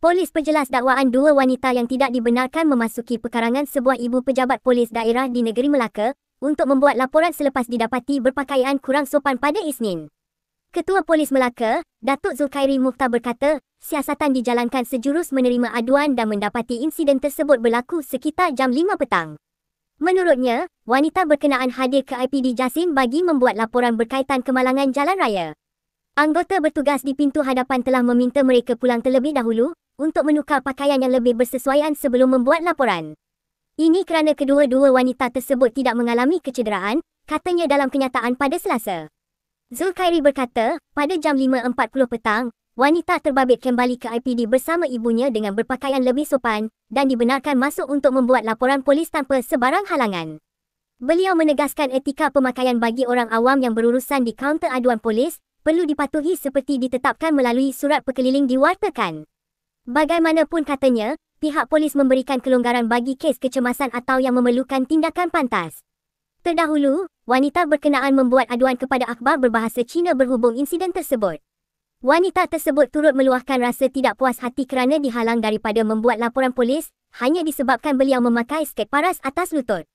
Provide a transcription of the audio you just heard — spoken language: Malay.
Polis perjelas dakwaan dua wanita yang tidak dibenarkan memasuki pekarangan sebuah ibu pejabat polis daerah di negeri Melaka untuk membuat laporan selepas didapati berpakaian kurang sopan pada Isnin. Ketua Polis Melaka, Datuk Zulkhairi Mukhtar berkata, siasatan dijalankan sejurus menerima aduan dan mendapati insiden tersebut berlaku sekitar jam 5 petang. Menurutnya, wanita berkenaan hadir ke IPD Jasin bagi membuat laporan berkaitan kemalangan jalan raya. Anggota bertugas di pintu hadapan telah meminta mereka pulang terlebih dahulu untuk menukar pakaian yang lebih bersesuaian sebelum membuat laporan. Ini kerana kedua-dua wanita tersebut tidak mengalami kecederaan, katanya dalam kenyataan pada Selasa. Zulkhairi berkata, pada jam 5.40 petang, wanita terbabit kembali ke IPD bersama ibunya dengan berpakaian lebih sopan dan dibenarkan masuk untuk membuat laporan polis tanpa sebarang halangan. Beliau menegaskan etika pemakaian bagi orang awam yang berurusan di kaunter aduan polis perlu dipatuhi seperti ditetapkan melalui surat perkeliling diwartakan. Bagaimanapun katanya, pihak polis memberikan kelonggaran bagi kes kecemasan atau yang memerlukan tindakan pantas. Terdahulu, wanita berkenaan membuat aduan kepada akhbar berbahasa Cina berhubung insiden tersebut. Wanita tersebut turut meluahkan rasa tidak puas hati kerana dihalang daripada membuat laporan polis hanya disebabkan beliau memakai sket paras atas lutut.